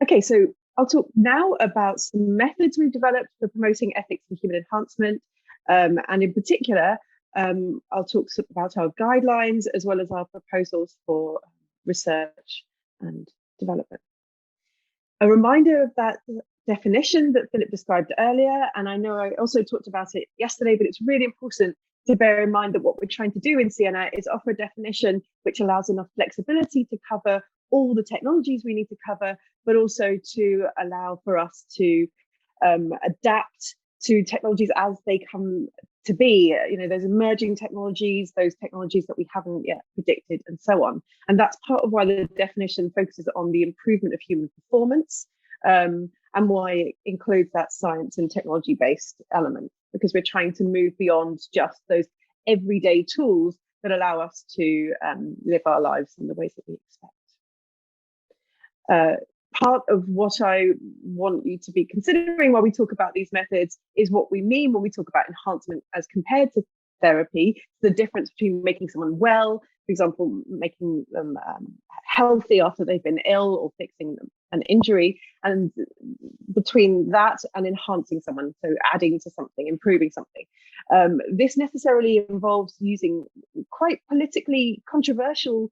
Okay, so I'll talk now about some methods we've developed for promoting ethics in human enhancement. And in particular, I'll talk about our guidelines as well as our proposals for research and development. A reminder of that definition that Philip described earlier, and I know I also talked about it yesterday, but it's really important to bear in mind that what we're trying to do in SIENNA is offer a definition which allows enough flexibility to cover all the technologies we need to cover, but also to allow for us to adapt to technologies as they come to be. You know, those emerging technologies, those technologies that we haven't yet predicted, and so on. And that's part of why the definition focuses on the improvement of human performance, and why it includes that science and technology-based element, because we're trying to move beyond just those everyday tools that allow us to live our lives in the ways that we expect. Part of what I want you to be considering while we talk about these methods is what we mean when we talk about enhancement as compared to therapy, the difference between making someone well, for example, making them healthy after they've been ill or fixing an injury, and between that and enhancing someone, so adding to something, improving something. This necessarily involves using quite politically controversial,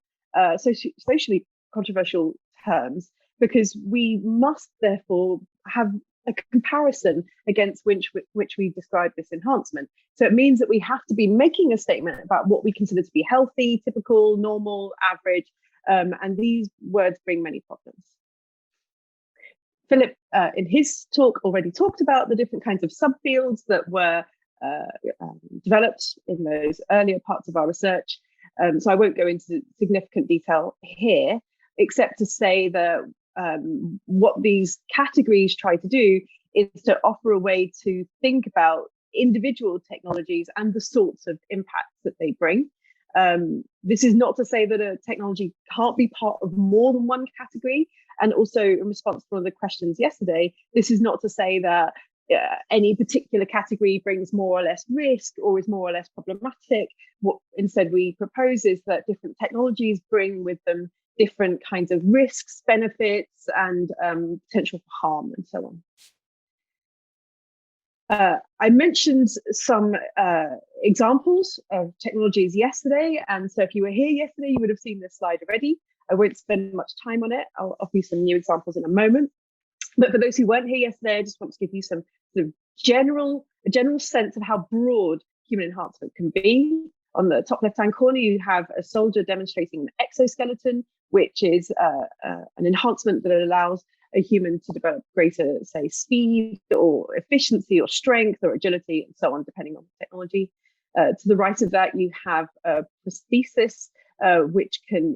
socially controversial terms, because we must therefore have a comparison against which we describe this enhancement. So it means that we have to be making a statement about what we consider to be healthy, typical, normal, average, and these words bring many problems. Philip, in his talk, already talked about the different kinds of subfields that were developed in those earlier parts of our research. So I won't go into significant detail here, except to say that what these categories try to do is to offer a way to think about individual technologies and the sorts of impacts that they bring. This is not to say that a technology can't be part of more than one category. And also, in response to one of the questions yesterday, this is not to say that any particular category brings more or less risk or is more or less problematic. What instead we propose is that different technologies bring with them different kinds of risks, benefits, and potential for harm, and so on. I mentioned some examples of technologies yesterday, and so if you were here yesterday, you would have seen this slide already. I won't spend much time on it. I'll offer you some new examples in a moment. But for those who weren't here yesterday, I just want to give you some sort of general sense of how broad human enhancement can be. On the top left-hand corner, you have a soldier demonstrating an exoskeleton, which is an enhancement that allows a human to develop greater, say, speed or efficiency or strength or agility and so on, depending on the technology. To the right of that, you have a prosthesis, which can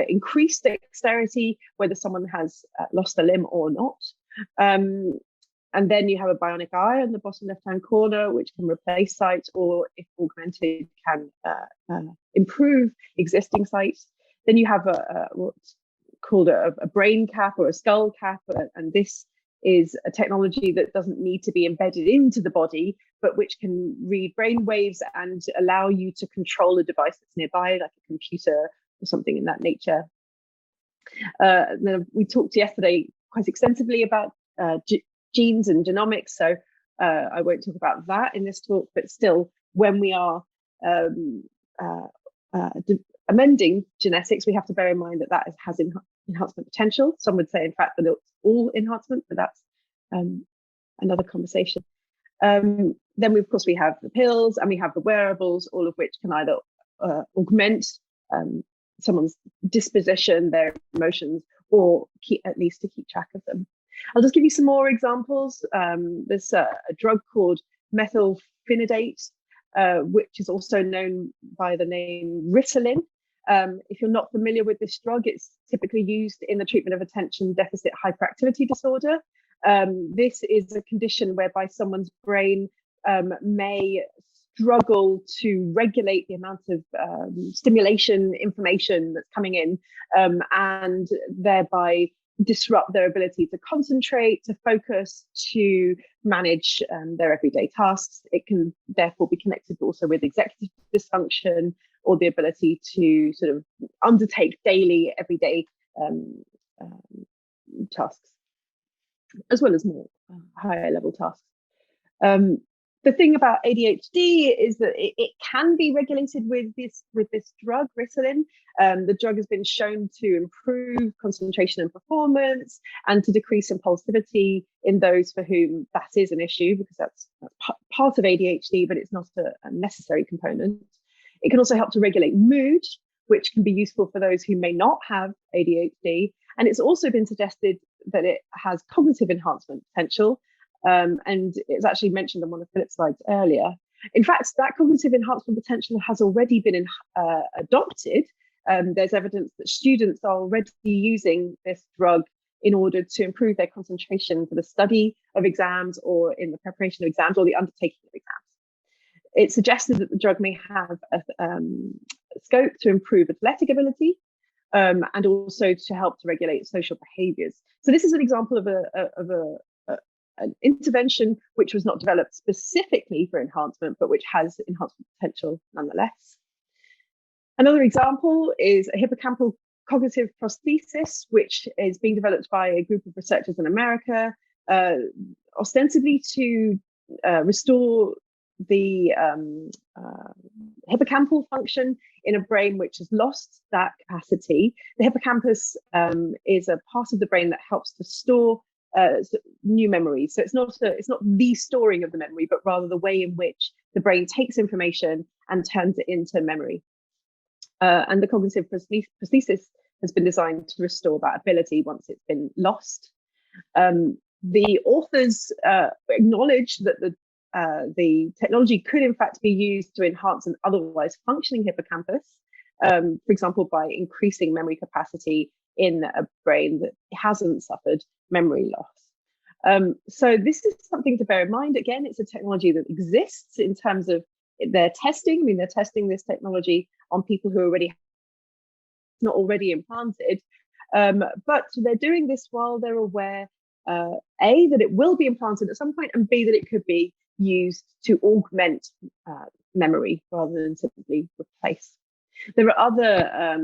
increase dexterity, whether someone has lost a limb or not. And then you have a bionic eye on the bottom left-hand corner, which can replace sight, or if augmented, can improve existing sight. Then you have what's called a brain cap or a skull cap, and this is a technology that doesn't need to be embedded into the body, but which can read brain waves and allow you to control a device that's nearby, like a computer or something in that nature. Then we talked yesterday quite extensively about genes and genomics, so I won't talk about that in this talk, but still, when we are amending genetics, we have to bear in mind that that has enhancement potential. Some would say, in fact, that it's all enhancement, but that's another conversation. Then, of course, we have the pills and we have the wearables, all of which can either augment someone's disposition, their emotions, or at least to keep track of them. I'll just give you some more examples. There's a drug called Methylphenidate, which is also known by the name Ritalin. If you're not familiar with this drug, it's typically used in the treatment of attention deficit hyperactivity disorder. This is a condition whereby someone's brain may struggle to regulate the amount of stimulation information that's coming in, and thereby disrupt their ability to concentrate, to focus, to manage their everyday tasks. It can therefore be connected also with executive dysfunction or the ability to sort of undertake daily, everyday tasks. as well as more higher level tasks. The thing about ADHD is that it can be regulated with this drug, Ritalin. The drug has been shown to improve concentration and performance, and to decrease impulsivity in those for whom that is an issue, because that's part of ADHD, but it's not a necessary component. It can also help to regulate mood, which can be useful for those who may not have ADHD. And it's also been suggested that it has cognitive enhancement potential. And it's actually mentioned on one of Philip's slides earlier. In fact, that cognitive enhancement potential has already been adopted. There's evidence that students are already using this drug in order to improve their concentration for the study of exams, or in the preparation of exams, or the undertaking of exams. It's suggested that the drug may have a scope to improve athletic ability, and also to help to regulate social behaviours. So this is an example of an intervention which was not developed specifically for enhancement, but which has enhancement potential nonetheless. Another example is a hippocampal cognitive prosthesis, which is being developed by a group of researchers in America, ostensibly to restore the hippocampal function in a brain which has lost that capacity. The hippocampus is a part of the brain that helps to store new memories. So it's not the storing of the memory, but rather the way in which the brain takes information and turns it into memory. And the cognitive prosthesis has been designed to restore that ability once it's been lost. The authors acknowledge that the technology could in fact be used to enhance an otherwise functioning hippocampus, for example, by increasing memory capacity in a brain that hasn't suffered memory loss. So this is something to bear in mind. Again, it's a technology that exists in terms of their testing. I mean, they're testing this technology on people who are not already implanted, but they're doing this while they're aware, A, that it will be implanted at some point, and B, that it could be used to augment memory rather than simply replace. There are other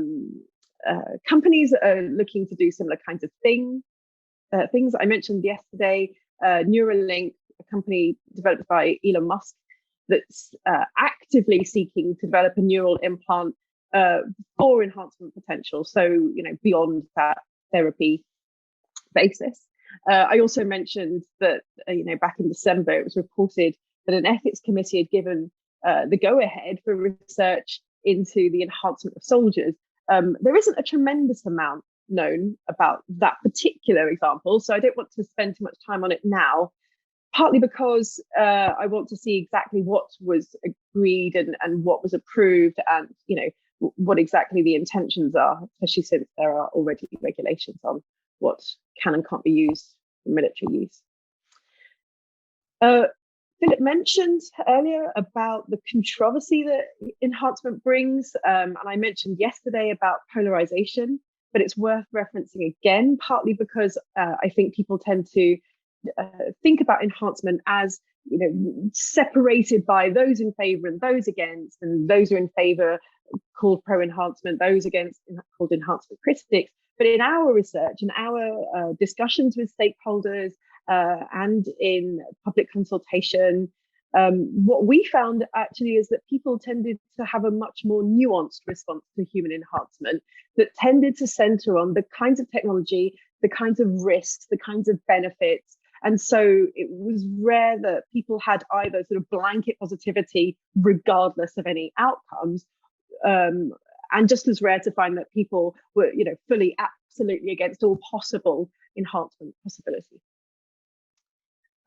companies that are looking to do similar kinds of things. I mentioned yesterday, Neuralink, a company developed by Elon Musk, that's actively seeking to develop a neural implant for enhancement potential. So, beyond that therapy basis. I also mentioned that, back in December, it was reported that an ethics committee had given the go-ahead for research into the enhancement of soldiers. There isn't a tremendous amount known about that particular example, so I don't want to spend too much time on it now, partly because I want to see exactly what was agreed and what was approved, and what exactly the intentions are, especially since there are already regulations on what can and can't be used for military use. Philip mentioned earlier about the controversy that enhancement brings, and I mentioned yesterday about polarization, but it's worth referencing again, partly because I think people tend to think about enhancement as separated by those in favor and those against, and those who are in favor called pro-enhancement, those against called enhancement critics. But in our research, in our discussions with stakeholders and in public consultation, what we found actually is that people tended to have a much more nuanced response to human enhancement that tended to center on the kinds of technology, the kinds of risks, the kinds of benefits. And so it was rare that people had either sort of blanket positivity regardless of any outcomes, and just as rare to find that people were, fully, absolutely against all possible enhancement possibility.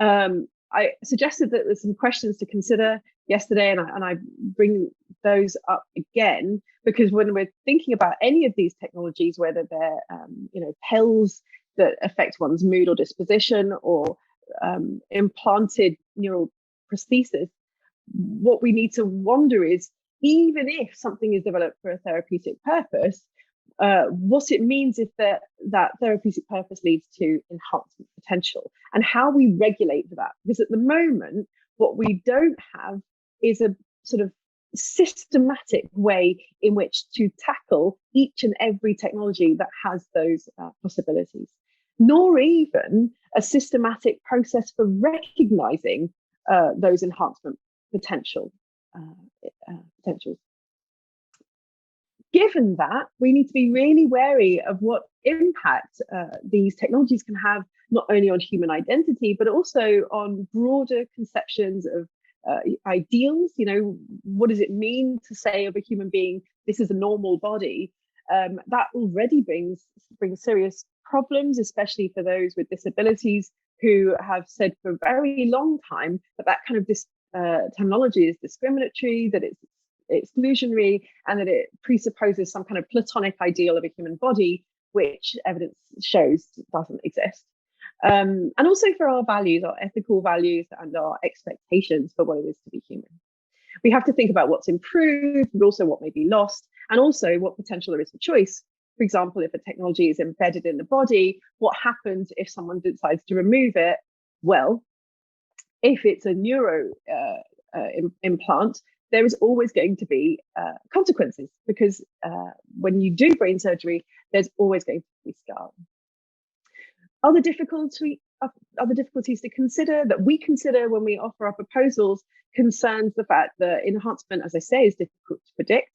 I suggested that there's some questions to consider yesterday, and I bring those up again because when we're thinking about any of these technologies, whether they're pills that affect one's mood or disposition, or implanted neural prosthesis, what we need to wonder is, even if something is developed for a therapeutic purpose, what it means if that therapeutic purpose leads to enhancement potential, and how we regulate that. Because at the moment, what we don't have is a sort of systematic way in which to tackle each and every technology that has those possibilities. nor even a systematic process for recognizing those enhancement potentials. Given that, we need to be really wary of what impact these technologies can have, not only on human identity, but also on broader conceptions of ideals. You know, what does it mean to say of a human being, this is a normal body? That already brings serious problems, especially for those with disabilities who have said for a very long time that kind of terminology is discriminatory, that it's exclusionary, and that it presupposes some kind of platonic ideal of a human body, which evidence shows doesn't exist. And also for our values, our ethical values, and our expectations for what it is to be human. We have to think about what's improved, but also what may be lost, and also what potential there is for choice. For example, if a technology is embedded in the body, what happens if someone decides to remove it? Well, if it's a neuro implant, there is always going to be consequences, because when you do brain surgery, there's always going to be scarring. Other difficulties to consider, that we consider when we offer our proposals, concerns the fact that enhancement, as I say, is difficult to predict,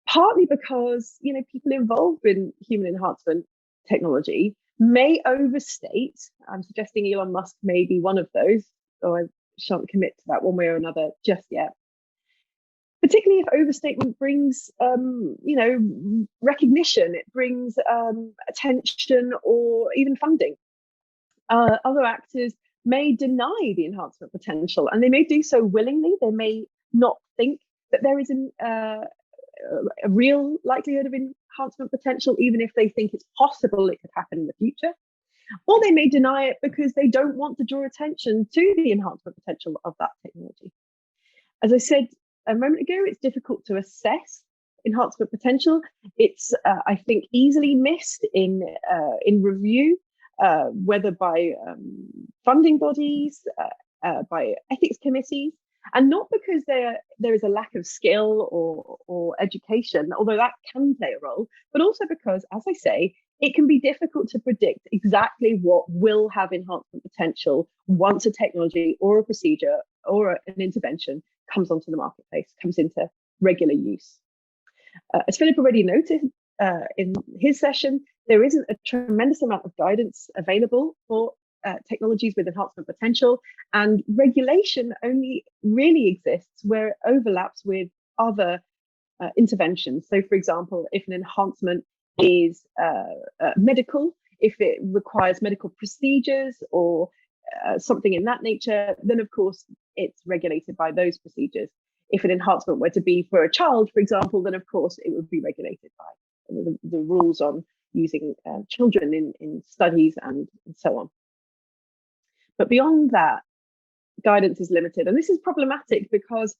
partly because, you know, people involved in human enhancement technology may overstate. I'm suggesting Elon Musk may be one of those, so I shan't commit to that one way or another just yet. Particularly if overstatement brings, recognition, it brings attention or even funding. Other actors may deny the enhancement potential, and they may do so willingly. They may not think that there is a real likelihood of enhancement potential, even if they think it's possible it could happen in the future. Or they may deny it because they don't want to draw attention to the enhancement potential of that technology. As I said a moment ago, it's difficult to assess enhancement potential. It's, I think, easily missed in review, whether by funding bodies, by ethics committees, and not because there is a lack of skill or education, although that can play a role, but also because, as I say, it can be difficult to predict exactly what will have enhancement potential once a technology or a procedure or an intervention comes onto the marketplace, comes into regular use. As Philip already noted in his session, there isn't a tremendous amount of guidance available for technologies with enhancement potential, and regulation only really exists where it overlaps with other interventions. So, for example, if an enhancement is medical, if it requires medical procedures or something in that nature, then of course it's regulated by those procedures. If an enhancement were to be for a child, for example, then of course it would be regulated by the rules on using children in studies and so on. But beyond that, guidance is limited. And this is problematic because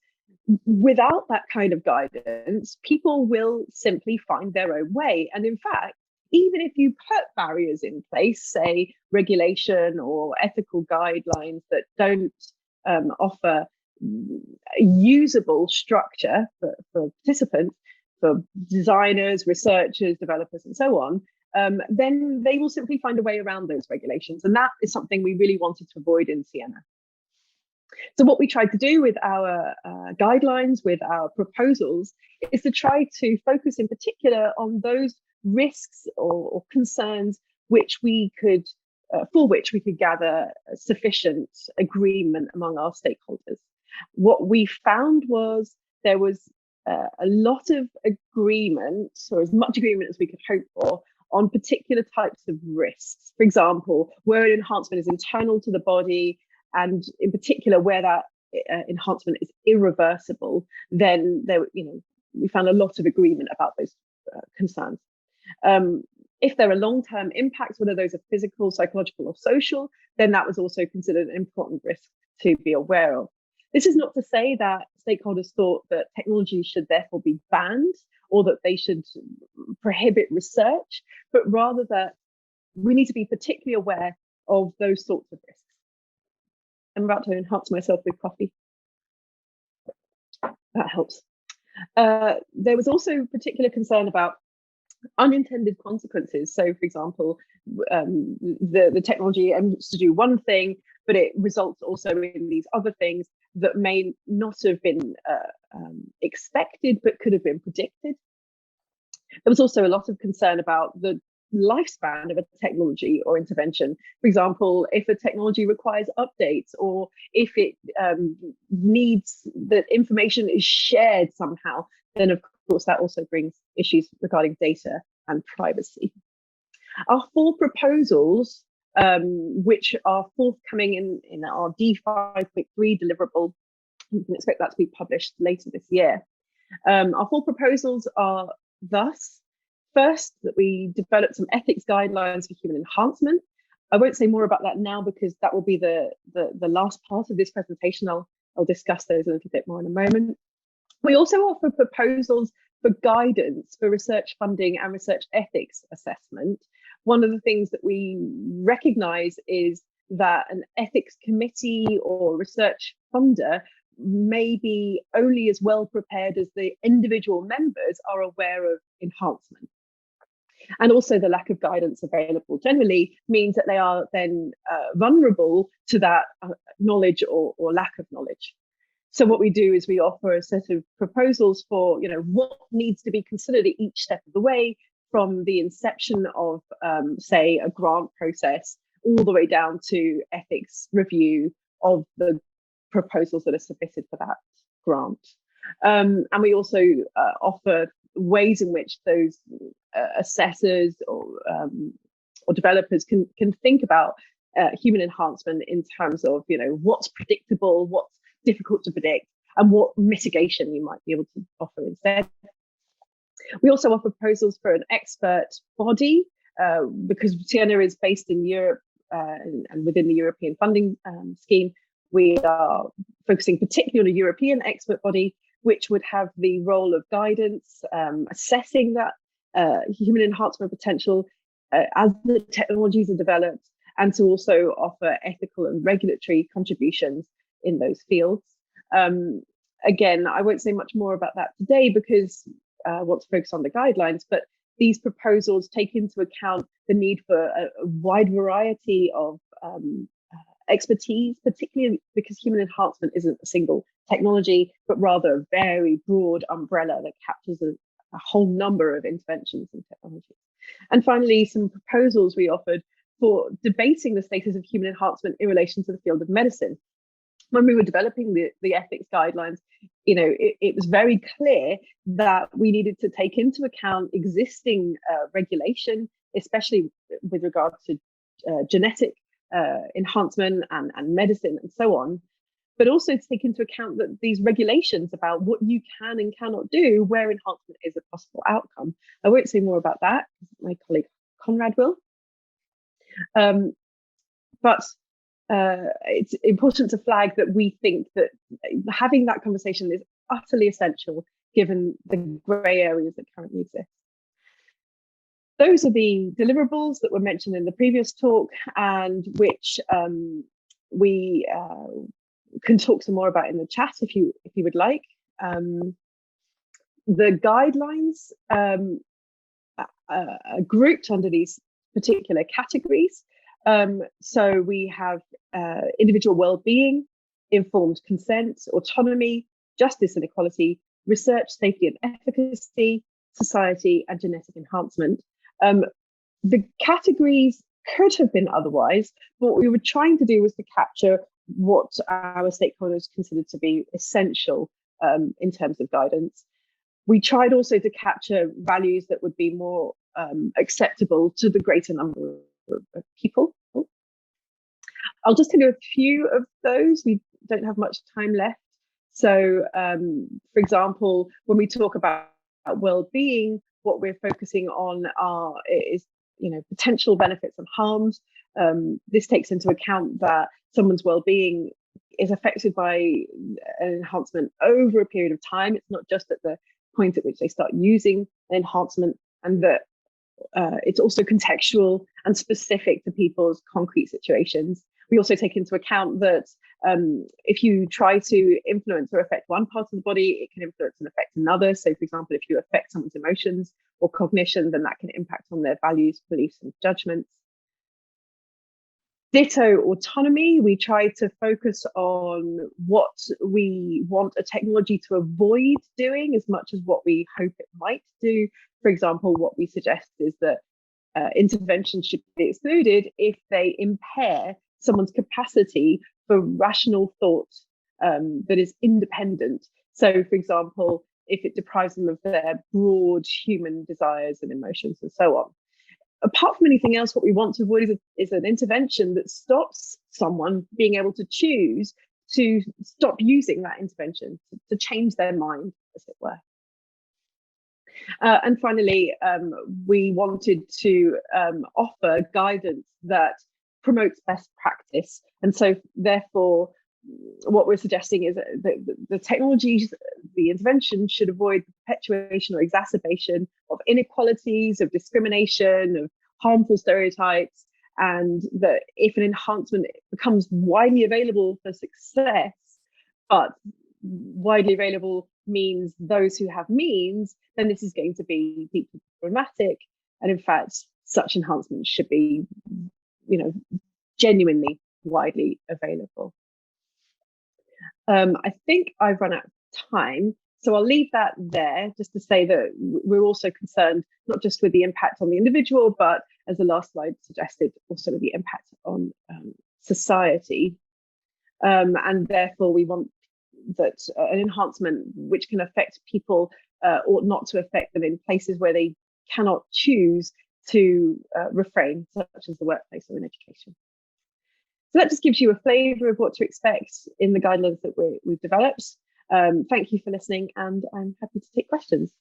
without that kind of guidance, people will simply find their own way. And in fact, even if you put barriers in place, say regulation or ethical guidelines that don't offer a usable structure for participants, for designers, researchers, developers, and so on, then they will simply find a way around those regulations. And that is something we really wanted to avoid in SIENNA. So what we tried to do with our guidelines, with our proposals, is to try to focus in particular on those risks or concerns which we could, for which we could gather sufficient agreement among our stakeholders. What we found was there was a lot of agreement, or as much agreement as we could hope for, on particular types of risks. For example, where an enhancement is internal to the body, and in particular where that enhancement is irreversible, then we found a lot of agreement about those concerns. If there are long-term impacts, whether those are physical, psychological, or social, then that was also considered an important risk to be aware of. This is not to say that stakeholders thought that technology should therefore be banned or that they should prohibit research, but rather that we need to be particularly aware of those sorts of risks. I'm about to enhance myself with coffee. That helps. There was also particular concern about unintended consequences. So, for example, the technology aims to do one thing, but it results also in these other things that may not have been expected, but could have been predicted. There was also a lot of concern about the lifespan of a technology or intervention. For example, if a technology requires updates, or if it needs that information is shared somehow, then of course that also brings issues regarding data and privacy. Our 4 proposals, which are forthcoming in our D5.3 deliverable, you can expect that to be published later this year. Our 4 proposals are thus: first, that we develop some ethics guidelines for human enhancement. I won't say more about that now because that will be the last part of this presentation. I'll discuss those a little bit more in a moment. We also offer proposals for guidance for research funding and research ethics assessment. One of the things that we recognise is that an ethics committee or research funder may be only as well prepared as the individual members are aware of enhancement. And also the lack of guidance available generally means that they are then vulnerable to that knowledge or lack of knowledge. So what we do is we offer a set of proposals for, what needs to be considered at each step of the way, from the inception of, say, a grant process, all the way down to ethics review of the proposals that are submitted for that grant. And we also offer ways in which those assessors or developers can think about human enhancement in terms of, what's predictable, what's difficult to predict, and what mitigation you might be able to offer instead. We also offer proposals for an expert body because SIENNA is based in Europe and within the European funding scheme. We are focusing particularly on a European expert body, which would have the role of guidance, assessing that human enhancement potential as the technologies are developed, and to also offer ethical and regulatory contributions in those fields. Again, I won't say much more about that today because I want to focus on the guidelines, but these proposals take into account the need for a wide variety of expertise, particularly because human enhancement isn't a single technology, but rather a very broad umbrella that captures a whole number of interventions and technologies. And finally, some proposals we offered for debating the status of human enhancement in relation to the field of medicine. When we were developing the ethics guidelines, it was very clear that we needed to take into account existing regulation, especially with regard to genetic enhancement and medicine and so on, but also to take into account that these regulations about what you can and cannot do where enhancement is a possible outcome. I won't say more about that, my colleague Conrad will. But it's important to flag that we think that having that conversation is utterly essential given the grey areas that currently exist. Those are the deliverables that were mentioned in the previous talk, and which we can talk some more about in the chat if you would like. The guidelines are grouped under these particular categories. So we have individual well-being, informed consent, autonomy, justice and equality, research, safety and efficacy, society, and genetic enhancement. The categories could have been otherwise, but what we were trying to do was to capture what our stakeholders considered to be essential in terms of guidance. We tried also to capture values that would be more acceptable to the greater number of people. I'll just tell you a few of those. We don't have much time left. So, for example, when we talk about well-being, what we're focusing on is potential benefits and harms. This takes into account that someone's well-being is affected by an enhancement over a period of time. It's not just at the point at which they start using an enhancement, and that it's also contextual and specific to people's concrete situations. We also take into account that if you try to influence or affect one part of the body, it can influence and affect another. So, for example, if you affect someone's emotions or cognition, then that can impact on their values, beliefs, and judgments. Ditto autonomy, we try to focus on what we want a technology to avoid doing as much as what we hope it might do. For example, what we suggest is that interventions should be excluded if they impair someone's capacity for rational thought that is independent. So, for example, if it deprives them of their broad human desires and emotions and so on. Apart from anything else, what we want to avoid is an intervention that stops someone being able to choose to stop using that intervention, to change their mind, as it were. And finally, we wanted to offer guidance that promotes best practice. And so therefore, what we're suggesting is that the technologies, the intervention should avoid the perpetuation or exacerbation of inequalities, of discrimination, of harmful stereotypes, and that if an enhancement becomes widely available for success, but widely available means those who have means, then this is going to be deeply problematic. And in fact, such enhancements should be, genuinely widely available. I think I've run out of time, so I'll leave that there just to say that we're also concerned not just with the impact on the individual, but as the last slide suggested, also with the impact on society. And therefore, we want that an enhancement which can affect people ought not to affect them in places where they cannot choose to refrain, such as the workplace or in education. So that just gives you a flavour of what to expect in the guidelines that we've developed. Thank you for listening, and I'm happy to take questions.